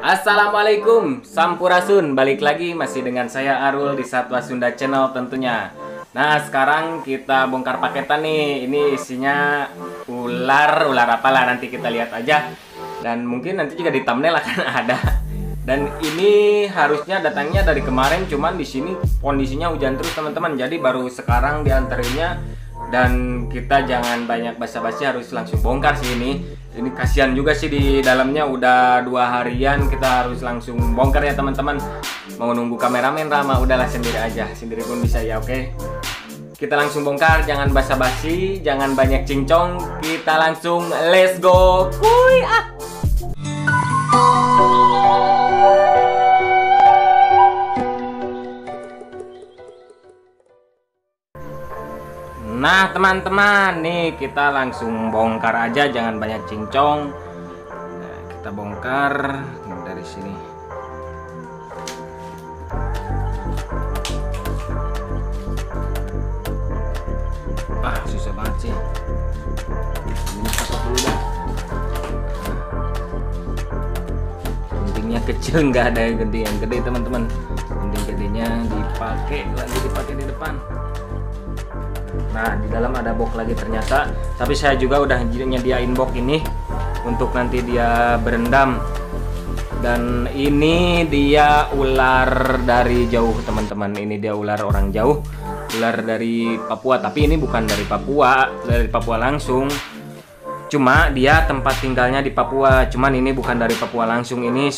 Assalamualaikum, Sampurasun. Balik lagi masih dengan saya Arul di Satwa Sunda Channel tentunya. Nah, sekarang kita bongkar paketan nih. Ini isinya ular apalah, nanti kita lihat aja. Dan mungkin nanti juga di thumbnail akan ada. Dan ini harusnya datangnya dari kemarin, cuman di sini kondisinya hujan terus teman-teman. Jadi baru sekarang diantarinnya. Dan kita jangan banyak basa-basi, harus langsung bongkar sih ini. Ini kasihan juga sih, di dalamnya udah 2 harian kita harus langsung bongkar ya teman-teman. Mau nunggu kameramen Rama, udahlah sendiri aja, sendiri pun bisa ya, oke. Kita langsung bongkar, jangan basa-basi, jangan banyak cincong, kita langsung let's go. Kuy ah. Nah teman-teman, nih kita langsung bongkar aja, jangan banyak cincong. Nah, kita bongkar dari sini. Susah banget sih. Ini pasang dulu dah. Guntingnya kecil, nggak ada gunting yang gede teman-teman. Gunting gedenya dipakai di depan. Nah, di dalam ada box lagi ternyata. Tapi saya juga udah nyediain box ini untuk nanti dia berendam. Dan ini dia ular dari jauh teman-teman. Ini dia ular orang jauh, ular dari Papua. Tapi ini bukan dari Papua langsung. Cuma dia tempat tinggalnya di Papua. Cuman ini bukan dari Papua langsung. Ini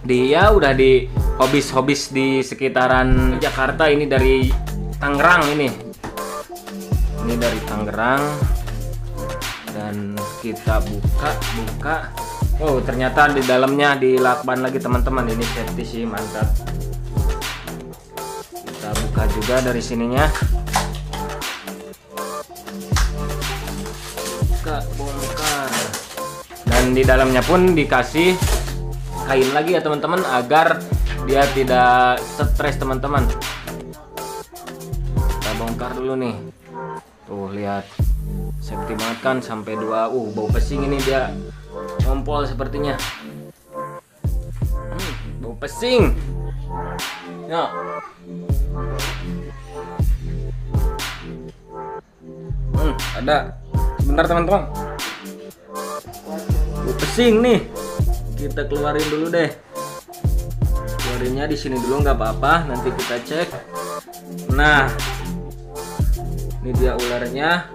dia udah di hobis di sekitaran Jakarta. Ini dari Tangerang ini. Ini dari Tangerang. Dan kita buka. Oh, ternyata di dalamnya dilakban lagi teman-teman. Ini safety sih, mantap. Kita buka juga dari sininya. Bongkar. Dan di dalamnya pun dikasih kain lagi ya teman-teman, agar dia tidak stres teman-teman. Kita bongkar dulu nih. Tuh lihat, safety banget kan, sampai 2. Bau pesing ini, dia ngompol sepertinya. Bau pesing. Ya. Ada. Sebentar teman-teman. Bau pesing nih. Kita keluarin dulu deh. Keluarinnya di sini dulu, nggak apa-apa. Nanti kita cek. Nah. Ini dia ularnya.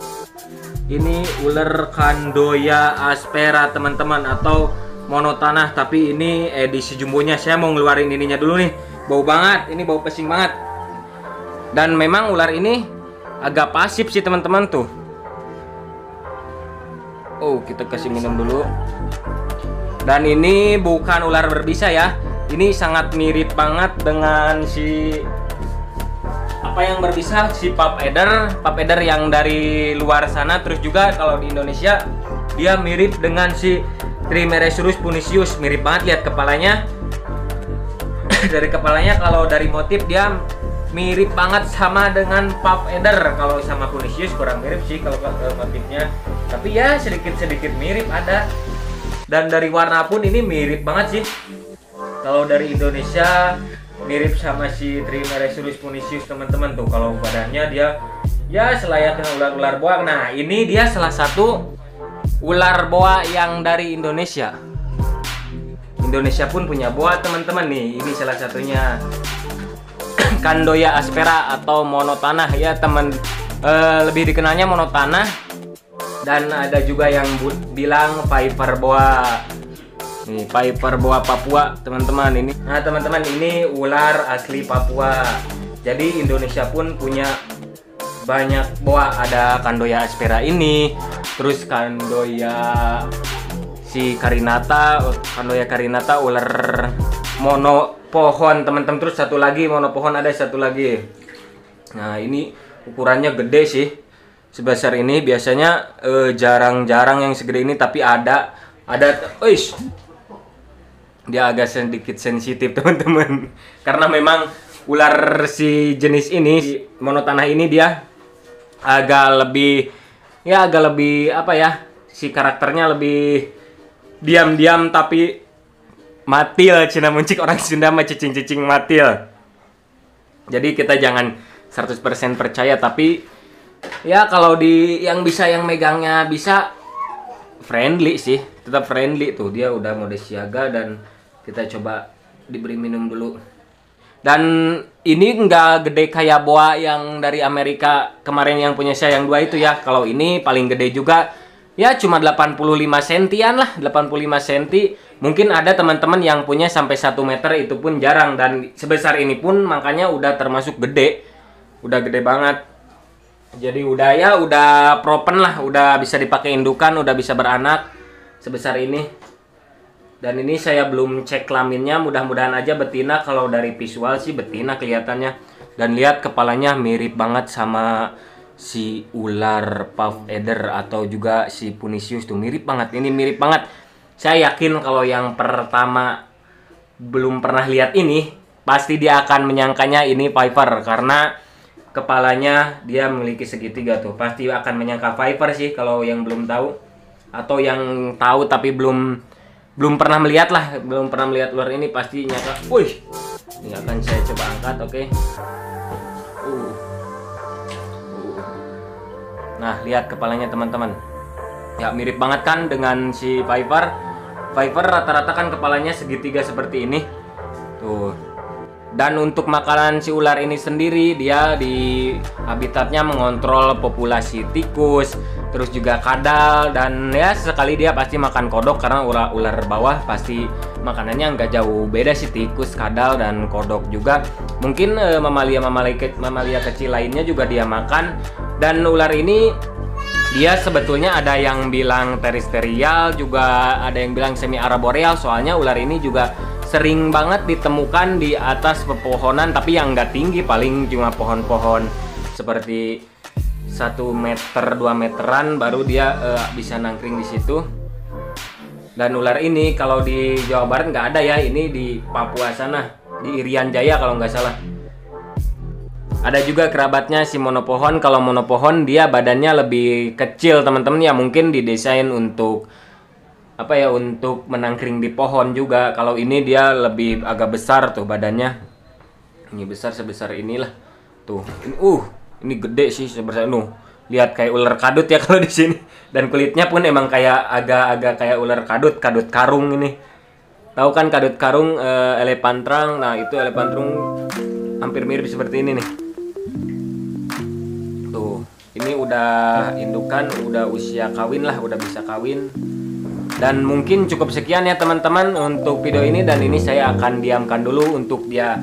Ini ular Candoya aspera teman-teman, atau monotanah, tapi ini edisi jumbonya. Saya mau ngeluarin ininya dulu nih. Bau banget, ini bau pesing banget. Dan memang ular ini agak pasif sih teman-teman tuh. Kita kasih minum dulu. Dan ini bukan ular berbisa ya. Ini sangat mirip banget dengan si yang berbisa, si Pup Adder yang dari luar sana. Terus juga kalau di Indonesia dia mirip dengan si Trimeresurus punisius, mirip banget, lihat kepalanya. Dari kepalanya, kalau dari motif dia mirip banget sama dengan Pup Adder. Kalau sama punisius kurang mirip sih kalau motifnya, tapi ya sedikit mirip ada. Dan dari warna pun ini mirip banget sih. Kalau dari Indonesia mirip sama si Trimeresurus punisius teman-teman tuh. Kalau badannya dia ya selayaknya ular-ular boa. Nah, ini dia salah satu ular boa yang dari Indonesia. Indonesia pun punya boa teman-teman nih. Ini salah satunya Candoya aspera atau monotanah ya teman. Lebih dikenalnya monotanah. Dan ada juga yang bilang Piper boa. Nih, Piper boa Papua teman-teman ini. Nah teman-teman, ini ular asli Papua. Jadi Indonesia pun punya banyak boa. Ada Candoya aspera ini, terus Candoya carinata, ular mono pohon teman-teman. Terus satu lagi mono pohon, ada satu lagi. Nah ini ukurannya gede sih, sebesar ini. Biasanya jarang-jarang yang segede ini, tapi ada. Dia agak sedikit sensitif teman-teman, karena memang ular si jenis ini, si monotanah ini, dia agak lebih apa ya, si karakternya lebih diam-diam tapi matil, cina muncik orang Sunda mah cicing-cicing matil. Jadi kita jangan 100% percaya, tapi ya kalau yang megangnya bisa friendly sih, tetap friendly tuh. Dia udah mode siaga dan kita coba diberi minum dulu. Dan ini nggak gede kayak boa yang dari Amerika kemarin yang punya saya yang 2 itu ya. Kalau ini paling gede juga ya cuma 85 sentian lah, 85 senti. Mungkin ada teman-teman yang punya sampai 1 meter, itu pun jarang. Dan sebesar ini pun makanya udah termasuk gede. Udah gede banget. Jadi udah propen lah, udah bisa dipakai indukan, udah bisa beranak sebesar ini. Dan ini saya belum cek kelaminnya, mudah-mudahan aja betina. Kalau dari visual sih betina kelihatannya. Dan lihat kepalanya mirip banget sama si ular puff adder atau juga si punisius tuh, mirip banget. Ini mirip banget. Saya yakin kalau yang pertama belum pernah lihat ini, pasti dia akan menyangkanya ini viper karena kepalanya dia memiliki segitiga tuh. Pasti akan menyangka viper sih kalau yang belum tahu, atau yang tahu tapi belum pernah melihat lah, belum pernah melihat ular ini pasti nyangka. Wih, ini akan saya coba angkat, oke. Nah, lihat kepalanya teman-teman. Ya, mirip banget kan dengan si viper. Viper rata-rata kan kepalanya segitiga seperti ini. Tuh. Dan untuk makanan si ular ini sendiri, dia di habitatnya mengontrol populasi tikus, terus juga kadal, dan ya sekali dia pasti makan kodok karena ular bawah pasti makanannya nggak jauh beda sih, tikus, kadal, dan kodok juga. Mungkin mamalia kecil lainnya juga dia makan. Dan ular ini dia sebetulnya ada yang bilang terestrial, juga ada yang bilang semi arboreal. Soalnya ular ini juga sering banget ditemukan di atas pepohonan, tapi yang nggak tinggi, paling cuma pohon-pohon seperti 1 meter 2 meteran baru dia bisa nangkring di situ. Dan ular ini kalau di Jawa Barat nggak ada ya, ini di Papua sana, di Irian Jaya kalau nggak salah. Ada juga kerabatnya si monopohon. Kalau monopohon dia badannya lebih kecil teman-teman ya, mungkin didesain untuk apa ya, untuk menangkring di pohon juga. Kalau ini dia lebih agak besar tuh badannya. Ini besar sebesar inilah. Tuh. Ini gede sih sebesar lihat kayak ular kadut ya kalau di sini. Dan kulitnya pun emang kayak agak-agak kayak ular kadut karung ini. Tahu kan kadut karung, elephantrum. Nah, itu elephantrum hampir mirip seperti ini nih. Tuh, ini udah indukan, udah usia kawin lah, udah bisa kawin. Dan mungkin cukup sekian ya teman-teman untuk video ini, dan ini saya akan diamkan dulu untuk dia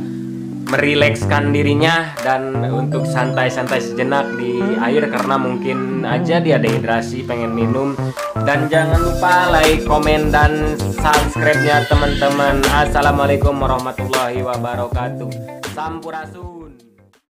merilekskan dirinya dan untuk santai-santai sejenak di air karena mungkin aja dia dehidrasi, pengen minum. Dan jangan lupa like, komen, dan subscribe-nya teman-teman. Assalamualaikum warahmatullahi wabarakatuh. Sampurasun.